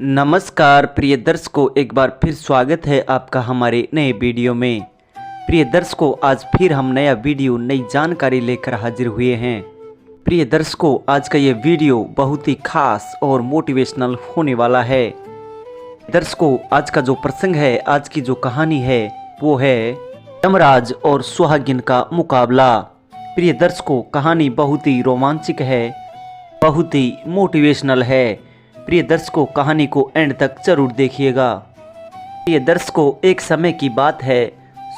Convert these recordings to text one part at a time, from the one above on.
नमस्कार प्रिय दर्शकों, एक बार फिर स्वागत है आपका हमारे नए वीडियो में। प्रिय दर्शकों, आज फिर हम नया वीडियो नई जानकारी लेकर हाजिर हुए हैं। प्रिय दर्शकों, आज का ये वीडियो बहुत ही खास और मोटिवेशनल होने वाला है। दर्शकों, आज का जो प्रसंग है, आज की जो कहानी है वो है यमराज और सुहागिन का मुकाबला। प्रिय दर्शकों, कहानी बहुत ही रोमांचक है, बहुत ही मोटिवेशनल है। प्रिय दर्शकों, कहानी को एंड तक जरूर देखिएगा। प्रिय दर्शकों, एक समय की बात है,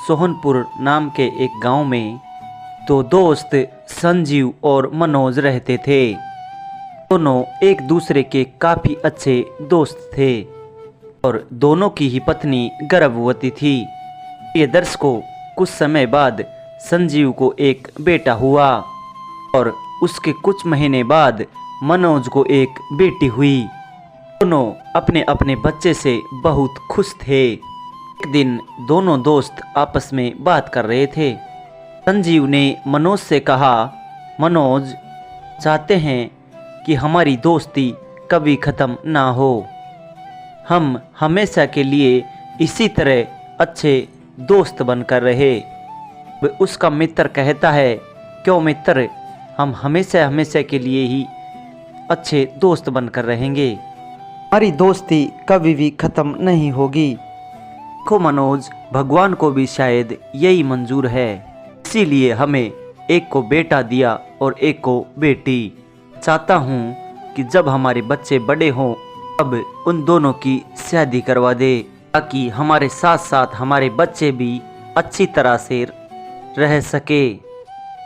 सोहनपुर नाम के एक गांव में दो दोस्त संजीव और मनोज रहते थे। दोनों एक दूसरे के काफ़ी अच्छे दोस्त थे और दोनों की ही पत्नी गर्भवती थी। प्रिय दर्शकों, कुछ समय बाद संजीव को एक बेटा हुआ और उसके कुछ महीने बाद मनोज को एक बेटी हुई। दोनों अपने अपने बच्चे से बहुत खुश थे। एक दिन दोनों दोस्त आपस में बात कर रहे थे। संजीव ने मनोज से कहा, मनोज, चाहते हैं कि हमारी दोस्ती कभी ख़त्म ना हो, हम हमेशा के लिए इसी तरह अच्छे दोस्त बनकर रहे। उसका मित्र कहता है, क्यों मित्र, हम हमेशा हमेशा के लिए ही अच्छे दोस्त बनकर रहेंगे, हमारी दोस्ती कभी भी ख़त्म नहीं होगी। देखो मनोज, भगवान को भी शायद यही मंजूर है, इसीलिए हमें एक को बेटा दिया और एक को बेटी। चाहता हूँ कि जब हमारे बच्चे बड़े हों तब उन दोनों की शादी करवा दे, ताकि हमारे साथ साथ हमारे बच्चे भी अच्छी तरह से रह सके।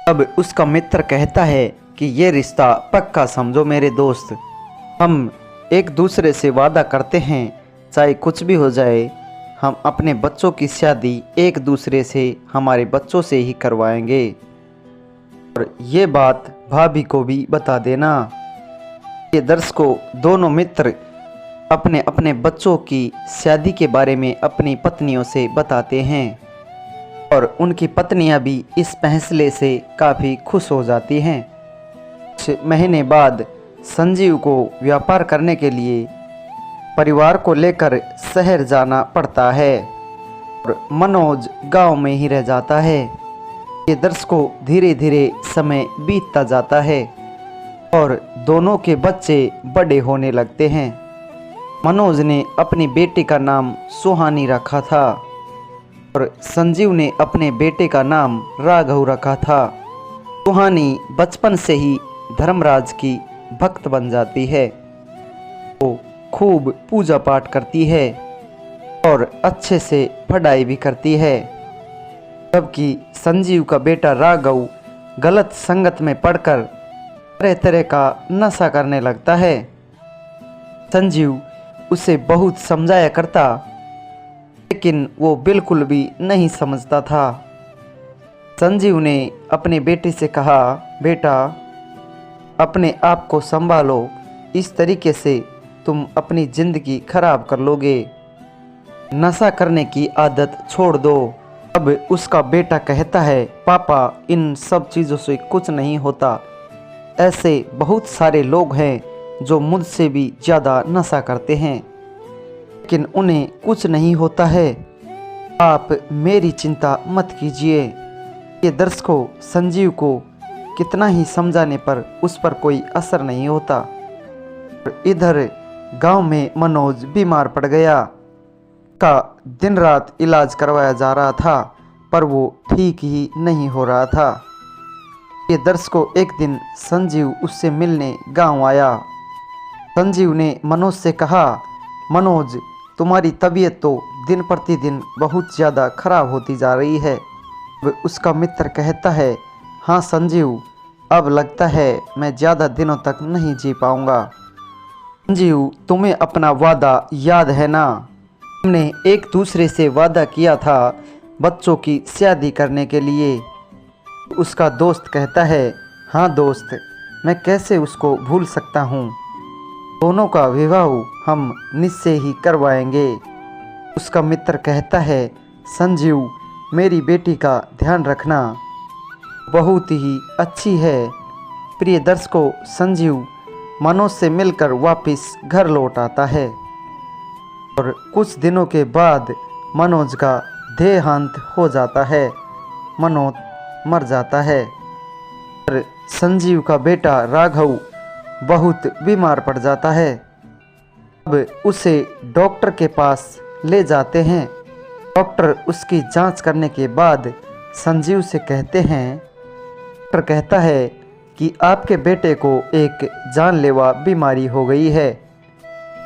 अब उसका मित्र कहता है कि ये रिश्ता पक्का समझो मेरे दोस्त, हम एक दूसरे से वादा करते हैं, चाहे कुछ भी हो जाए, हम अपने बच्चों की शादी एक दूसरे से, हमारे बच्चों से ही करवाएंगे। और ये बात भाभी को भी बता देना। ये दर्शकों, दोनों मित्र अपने अपने बच्चों की शादी के बारे में अपनी पत्नियों से बताते हैं और उनकी पत्नियां भी इस फैसले से काफ़ी खुश हो जाती हैं। कुछ महीने बाद संजीव को व्यापार करने के लिए परिवार को लेकर शहर जाना पड़ता है और मनोज गांव में ही रह जाता है। ये दर्शकों, धीरे धीरे समय बीतता जाता है और दोनों के बच्चे बड़े होने लगते हैं। मनोज ने अपनी बेटी का नाम सुहानी रखा था और संजीव ने अपने बेटे का नाम राघव रखा था। सुहानी बचपन से ही धर्मराज की भक्त बन जाती है। वो खूब पूजा पाठ करती है और अच्छे से पढ़ाई भी करती है, जबकि संजीव का बेटा राघव गलत संगत में पड़कर तरह तरह का नशा करने लगता है। संजीव उसे बहुत समझाया करता, लेकिन वो बिल्कुल भी नहीं समझता था। संजीव ने अपने बेटे से कहा, बेटा, अपने आप को संभालो, इस तरीके से तुम अपनी ज़िंदगी खराब कर लोगे, नशा करने की आदत छोड़ दो। अब उसका बेटा कहता है, पापा, इन सब चीज़ों से कुछ नहीं होता, ऐसे बहुत सारे लोग हैं जो मुझसे भी ज़्यादा नशा करते हैं, लेकिन उन्हें कुछ नहीं होता है, आप मेरी चिंता मत कीजिए। ये दर्शकों, संजीव को कितना ही समझाने पर उस पर कोई असर नहीं होता। इधर गांव में मनोज बीमार पड़ गया। का दिन रात इलाज करवाया जा रहा था, पर वो ठीक ही नहीं हो रहा था। ये दर्शकों, एक दिन संजीव उससे मिलने गांव आया। संजीव ने मनोज से कहा, मनोज, तुम्हारी तबीयत तो दिन प्रतिदिन बहुत ज़्यादा खराब होती जा रही है। उसका मित्र कहता है, हाँ संजीव, अब लगता है मैं ज़्यादा दिनों तक नहीं जी पाऊँगा। संजीव, तुम्हें अपना वादा याद है ना? हमने एक दूसरे से वादा किया था बच्चों की शादी करने के लिए। उसका दोस्त कहता है, हाँ दोस्त, मैं कैसे उसको भूल सकता हूँ, दोनों का विवाह हम निश्चय ही करवाएंगे। उसका मित्र कहता है, संजीव, मेरी बेटी का ध्यान रखना, बहुत ही अच्छी है। प्रिय दर्शकों, संजीव मनोज से मिलकर वापस घर लौट आता है। और कुछ दिनों के बाद मनोज का देहांत हो जाता है। मनोज मर जाता है और संजीव का बेटा राघव बहुत बीमार पड़ जाता है। अब उसे डॉक्टर के पास ले जाते हैं। डॉक्टर उसकी जांच करने के बाद संजीव से कहते हैं, डॉक्टर कहता है कि आपके बेटे को एक जानलेवा बीमारी हो गई है,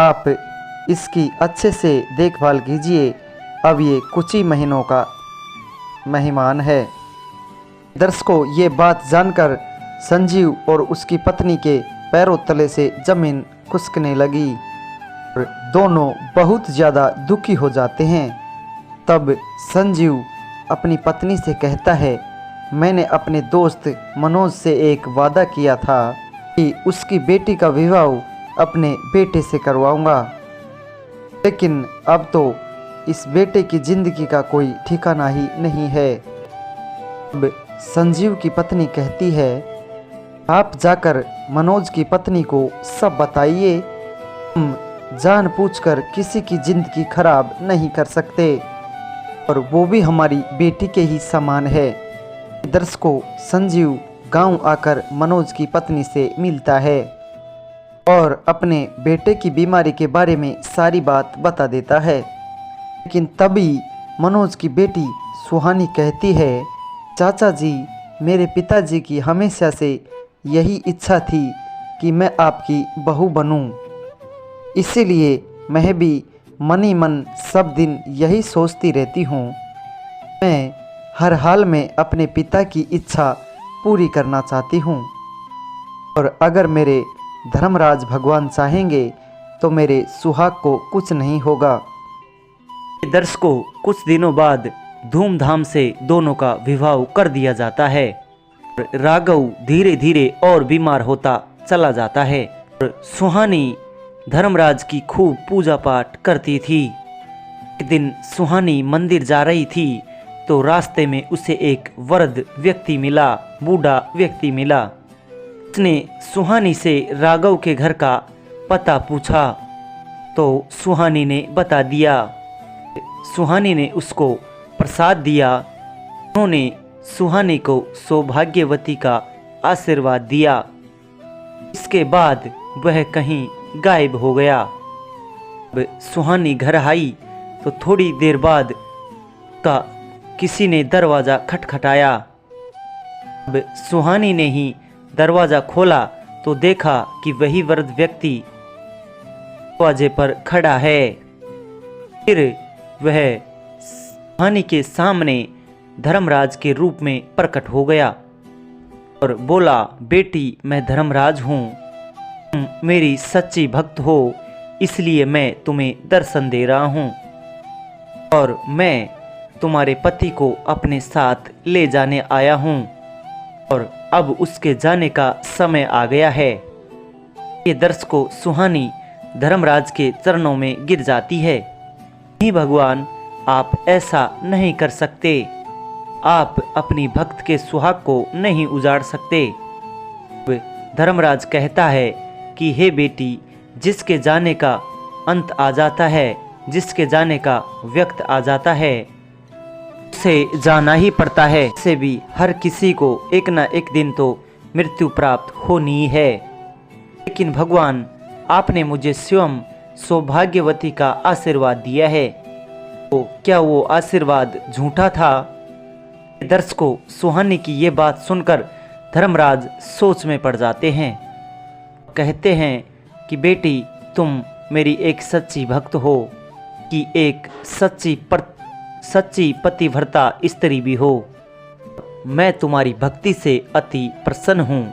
आप इसकी अच्छे से देखभाल कीजिए, अब ये कुछ ही महीनों का मेहमान है। दर्शकों, ये बात जानकर संजीव और उसकी पत्नी के पैरों तले से जमीन खिसकने लगी और दोनों बहुत ज़्यादा दुखी हो जाते हैं। तब संजीव अपनी पत्नी से कहता है, मैंने अपने दोस्त मनोज से एक वादा किया था कि उसकी बेटी का विवाह अपने बेटे से करवाऊंगा, लेकिन अब तो इस बेटे की जिंदगी का कोई ठिकाना ही नहीं है। अब संजीव की पत्नी कहती है, आप जाकर मनोज की पत्नी को सब बताइए, हम जानबूझकर किसी की जिंदगी खराब नहीं कर सकते और वो भी हमारी बेटी के ही समान है। दर्शकों, संजीव गांव आकर मनोज की पत्नी से मिलता है और अपने बेटे की बीमारी के बारे में सारी बात बता देता है। लेकिन तभी मनोज की बेटी सुहानी कहती है, चाचा जी, मेरे पिताजी की हमेशा से यही इच्छा थी कि मैं आपकी बहू बनूं, इसीलिए मैं भी मन ही मन सब दिन यही सोचती रहती हूँ। मैं हर हाल में अपने पिता की इच्छा पूरी करना चाहती हूँ और अगर मेरे धर्मराज भगवान चाहेंगे तो मेरे सुहाग को कुछ नहीं होगा। दर्शकों, कुछ दिनों बाद धूमधाम से दोनों का विवाह कर दिया जाता है। राघव धीरे धीरे और बीमार होता चला जाता है और सुहानी धर्मराज की खूब पूजा पाठ करती थी। एक दिन सुहानी मंदिर जा रही थी तो रास्ते में उसे एक वृद्ध व्यक्ति मिला, बूढ़ा व्यक्ति मिला। उसने सुहानी से राघव के घर का पता पूछा तो सुहानी ने बता दिया। सुहानी ने उसको प्रसाद दिया। उन्होंने सुहानी को सौभाग्यवती का आशीर्वाद दिया। इसके बाद वह कहीं गायब हो गया। अब सुहानी घर आई तो थोड़ी देर बाद का किसी ने दरवाज़ा खटखटाया। अब सुहानी ने ही दरवाज़ा खोला तो देखा कि वही वृद्ध व्यक्ति दरवाजे पर खड़ा है। फिर वह सुहानी के सामने धर्मराज के रूप में प्रकट हो गया और बोला, बेटी, मैं धर्मराज हूँ, तुम मेरी सच्ची भक्त हो, इसलिए मैं तुम्हें दर्शन दे रहा हूँ और मैं तुम्हारे पति को अपने साथ ले जाने आया हूँ और अब उसके जाने का समय आ गया है। ये दर्शकों, सुहानी धर्मराज के चरणों में गिर जाती है। नहीं भगवान, आप ऐसा नहीं कर सकते, आप अपनी भक्त के सुहाग को नहीं उजाड़ सकते। धर्मराज कहता है कि हे बेटी, जिसके जाने का अंत आ जाता है, जिसके जाने का वक्त आ जाता है, उसे जाना ही पड़ता है। से भी हर किसी को एक न एक दिन तो मृत्यु प्राप्त होनी है। लेकिन भगवान, आपने मुझे स्वयं सौभाग्यवती का आशीर्वाद दिया है, तो क्या वो आशीर्वाद झूठा था? दर्शकों, सुहानी की ये बात सुनकर धर्मराज सोच में पड़ जाते हैं। कहते हैं कि बेटी, तुम मेरी एक सच्ची भक्त हो, कि एक सच्ची पतिव्रता स्त्री भी हो। मैं तुम्हारी भक्ति से अति प्रसन्न हूँ,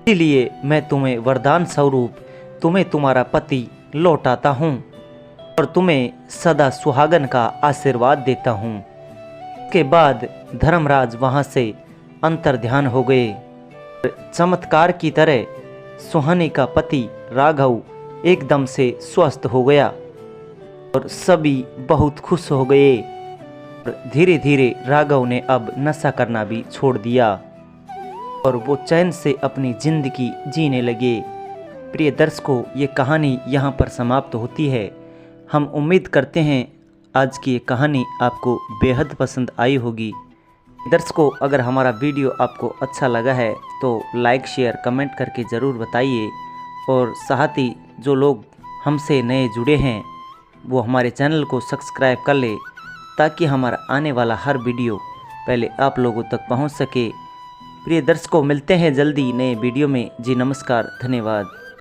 इसलिए मैं तुम्हें वरदान स्वरूप तुम्हें तुम्हारा पति लौटाता हूँ और तुम्हें सदा सुहागन का आशीर्वाद देता हूँ। इसके बाद धर्मराज वहाँ से अंतर्ध्यान हो गए। चमत्कार की तरह सुहानी का पति राघव एकदम से स्वस्थ हो गया और सभी बहुत खुश हो गए। धीरे धीरे राघव ने अब नशा करना भी छोड़ दिया और वो चैन से अपनी जिंदगी जीने लगे। प्रिय दर्शकों, ये कहानी यहाँ पर समाप्त होती है। हम उम्मीद करते हैं आज की ये कहानी आपको बेहद पसंद आई होगी। दर्शकों, अगर हमारा वीडियो आपको अच्छा लगा है तो लाइक शेयर कमेंट करके ज़रूर बताइए, और साथ ही जो लोग हमसे नए जुड़े हैं वो हमारे चैनल को सब्सक्राइब कर ले, ताकि हमारा आने वाला हर वीडियो पहले आप लोगों तक पहुंच सके। प्रिय दर्शकों, मिलते हैं जल्दी नए वीडियो में। जी नमस्कार, धन्यवाद।